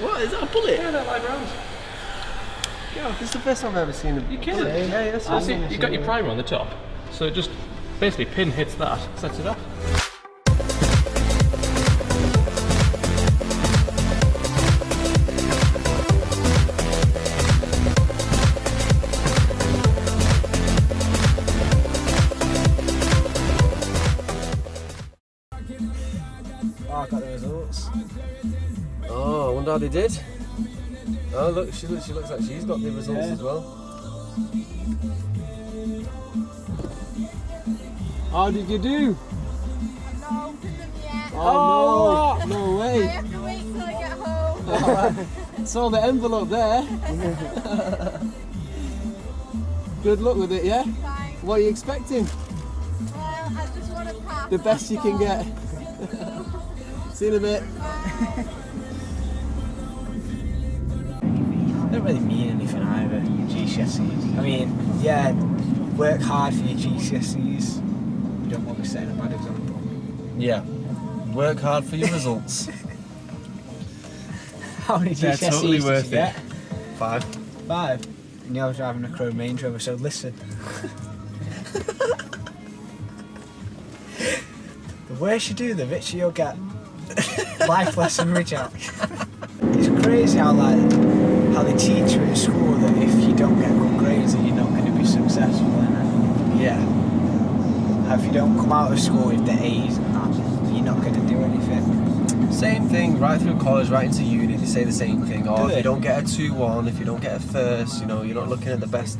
What, is that a bullet? Yeah, they're live rounds. Yeah, this is the first time I've ever seen a bullet. You kidding? Yeah, that's so you got your primer on the top, so it just basically pin hits that, sets it off. Oh, I got the results. Oh, I wonder how they did. Oh, look, she looks like she's got the results as well. How did you do? No, couldn't yet. Oh, no way. I have to wait till I get home. Saw the envelope there. Good luck with it, yeah? Thanks. What are you expecting? Well, I just want to pass. The best you can get. See you in a bit. Don't really mean anything either, GCSEs. I mean, yeah, work hard for your GCSEs. You don't want to be setting a bad example. Yeah. Work hard for your results. How many They're GCSEs totally did worth you get? 5. 5. And you're driving a Chrome Range Rover, so listen. The worse you do, the richer you'll get. Life lesson, Richard. It's crazy how they teach you in school that if you don't get good grades, that you're not going to be successful, innit? Yeah. If you don't come out of school with the A's and that, you're not going to do anything. Same thing, right through college, right into uni, they say the same thing. Oh, if they? you don't get a 2-1, if you don't get a first, you know, you're not looking at the best.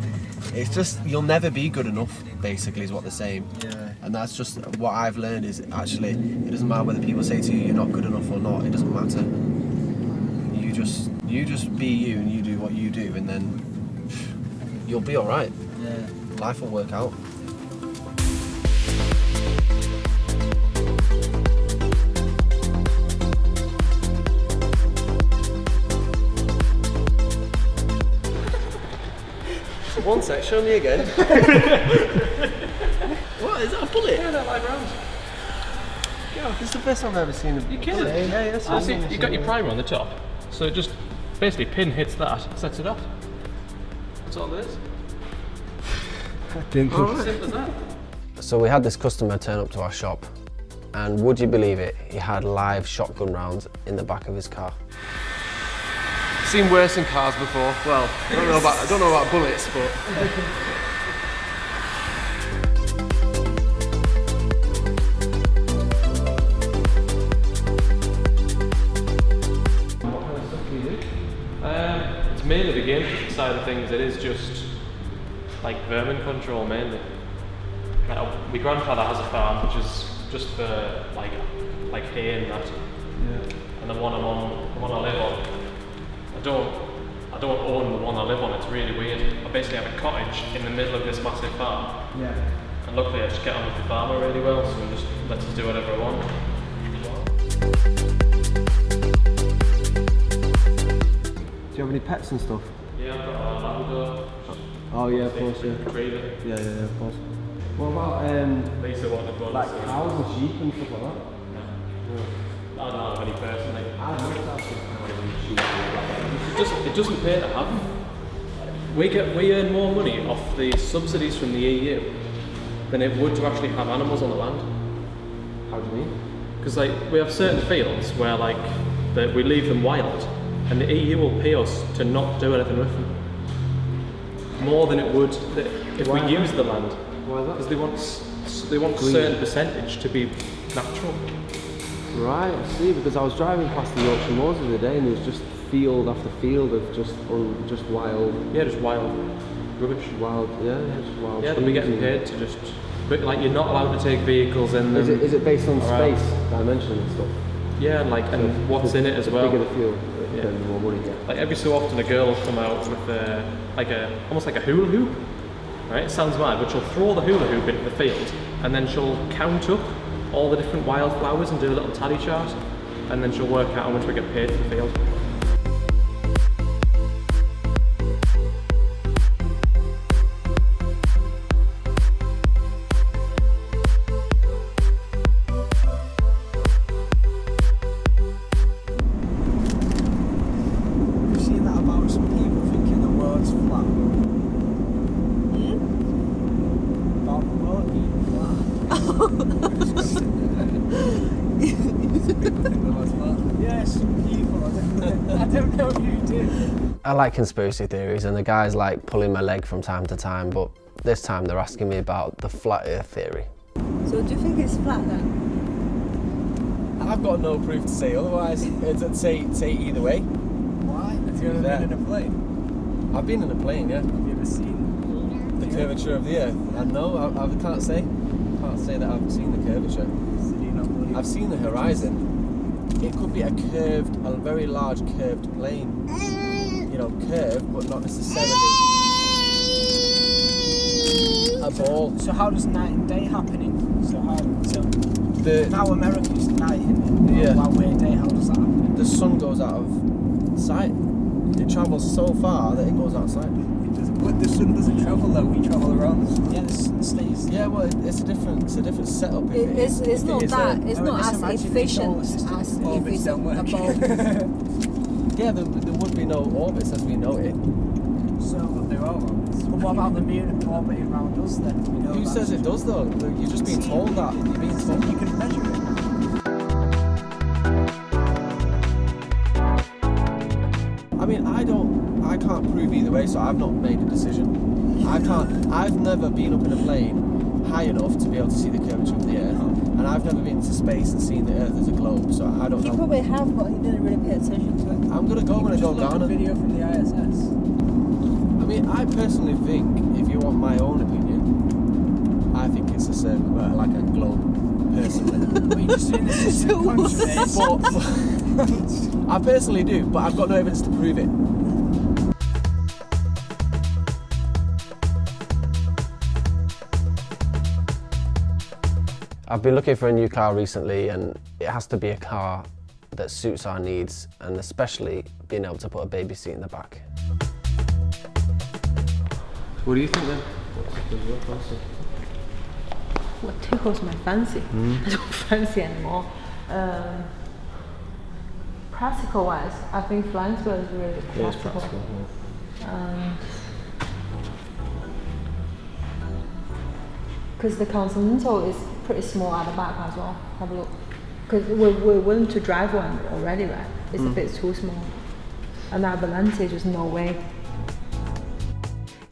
It's just, you'll never be good enough, basically, is what they're saying. Yeah. And that's just what I've learned is actually, it doesn't matter whether people say to you you're not good enough or not, it doesn't matter. You just be you and you do what you do and then you'll be alright. Yeah. Life will work out. One sec, show me again. What, is that a bullet? Yeah, they're live rounds. Yeah, this is the first time I've ever seen a bullet. You kidding? Yeah, that's so you got your primer on the top, so it just basically pin hits that, sets it off. That's all it is. Simple as that. So we had this customer turn up to our shop, and would you believe it, he had live shotgun rounds in the back of his car. Seen worse in cars before. Well, I don't know about bullets, but What kind of stuff do you do? It's mainly the game side of things. It is just like vermin control mainly. My grandfather has a farm which is just for like hay and that. Yeah. And the one I live on, I don't own the one I live on. It's really weird. I basically have a cottage in the middle of this massive farm. Yeah. And luckily I just get on with the farmer really well, so he just lets us do whatever I want. do you have any pets and stuff? Yeah, I've got a Labrador. Oh yeah, of course, yeah. Retriever. Yeah, of course. What about Lisa wanted one. like cows and sheep and stuff like that? I don't know any personally. I'd love to have some cows and sheep. It doesn't pay to have them. We earn more money off the subsidies from the EU than it would to actually have animals on the land. How do you mean? Because like we have certain fields where like we leave them wild, and the EU will pay us to not do anything with them. More than it would if we use the land. Why is that? Because they want a certain percentage to be natural. Right, I see. Because I was driving past the Yorkshire Moors the other day, and there was just field after field of just wild. Yeah, just wild rubbish. Wild, just wild. Yeah, they'll be getting paid to just. But like you're not allowed to take vehicles in them. Is it based on around. space dimension and stuff? Yeah, like and what's in it as well. The bigger the field, then the more money you get. Like every so often a girl will come out with almost like a hula hoop. Right? It sounds mad, but she'll throw the hula hoop into the field and then she'll count up all the different wildflowers and do a little tally chart, and then she'll work out how much we get paid for the field. What do you do? I like conspiracy theories, and the guys like pulling my leg from time to time, but this time they're asking me about the flat earth theory. So do you think it's flat then? I've got no proof to say otherwise. It's say either way. Why? Have you ever been in a plane? I've been in a plane, yeah. Have you ever seen The curvature of the earth. And no, I can't say. Can't say that I've seen the curvature. So do you not believe? I've seen the horizon. It could be a very large curved plane. You know, curved, but not necessarily a ball. So how does night and day happening? So The now America's night and Yeah. while we're day, how does that happen? the sun goes out of sight. It travels so far that it goes out of sight. It doesn't, but the sun doesn't travel though, we travel around the sun. Yeah, the sun stays. Yeah, well, it's a different setup. If it is- It's if not it is that. a- It's I mean, not just as imagine the efficient solar as system if orbits it's a don't work. ball. Yeah, there would be no orbits as we know it. So there are orbits. But what about the moon orbiting around us then? We know Who that's says it does though? You're just being told that. You're being told. You can measure it. I mean, I can't prove either way, so I've not made a decision. I've never been up in a plane high enough to be able to see the curvature of the Earth, and I've never been to space and seen the Earth as a globe, so I don't He know. probably have, but he didn't really pay attention to it. I'm gonna go when I go Just look down. at the video from the ISS. I mean, I personally think, if you want my own opinion, I think it's a circle, like a globe, personally. But you're just saying this is controversy. I personally do, but I've got no evidence to prove it. I've been looking for a new car recently, and it has to be a car that suits our needs, and especially being able to put a baby seat in the back. What do you think then? What's your fancy? What tickles my fancy? I don't fancy anymore. Practical wise, I think flying square is really practical. Because the Continental is pretty small at the back as well. Have a look. Because we're willing to drive one already, right? It's a bit too small. And that Volante, just no way.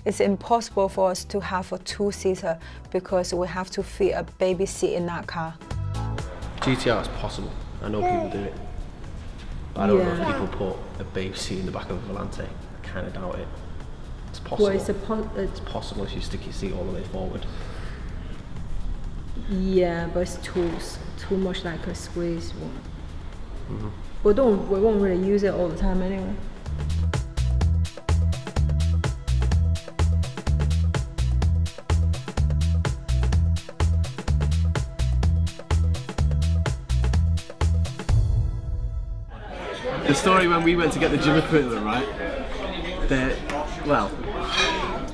It's impossible for us to have a two-seater because we have to fit a baby seat in that car. GTR is possible. I know people do it. But I don't know if people put a baby seat in the back of a Volante. I kind of doubt it. It's possible. Well, it's possible if you stick your seat all the way forward. yeah, but it's too much like a squeeze one. We won't really use it all the time anyway. The story when we went to get the gym equipment, right? Well,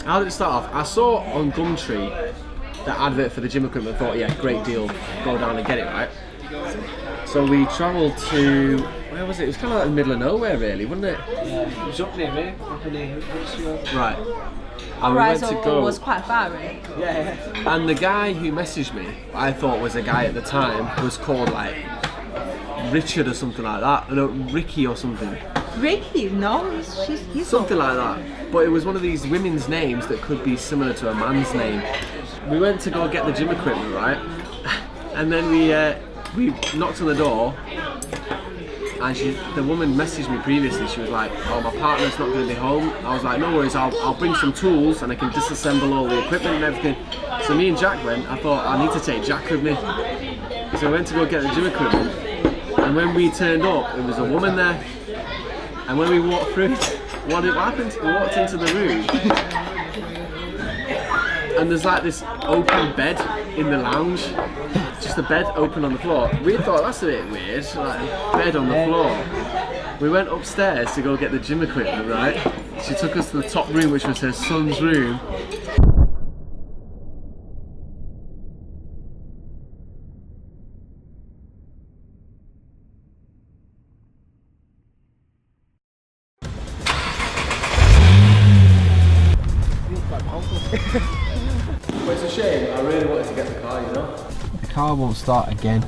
how did it start off? I saw on Gumtree the advert for the gym equipment, thought, yeah, great deal, go down and get it, right? So we travelled to, where was it? It was kind of like the middle of nowhere, really, wasn't it? Yeah, it was up near me, up near Right. And we Right, went so to go. it was quite far, right? Yeah. And the guy who messaged me, I thought was a guy at the time, was called like Richard or something like that. No, Rikki or something. Rikki, no, he's Something like that. But it was one of these women's names that could be similar to a man's name. We went to go get the gym equipment, right? And then we knocked on the door, and the woman messaged me previously. She was like, "Oh, my partner's not going to be home." I was like, "No worries, I'll bring some tools and I can disassemble all the equipment and everything." So me and Jack went. I thought I need to take Jack with me. So we went to go get the gym equipment, and when we turned up, there was a woman there. And when we walked through, what happened? We walked into the room, and there's like this open bed in the lounge. Just a bed open on the floor. We thought that's a bit weird, like bed on the floor. We went upstairs to go get the gym equipment, right? She took us to the top room, which was her son's room. But it's a shame, I really wanted to get the car, you know? The car won't start again.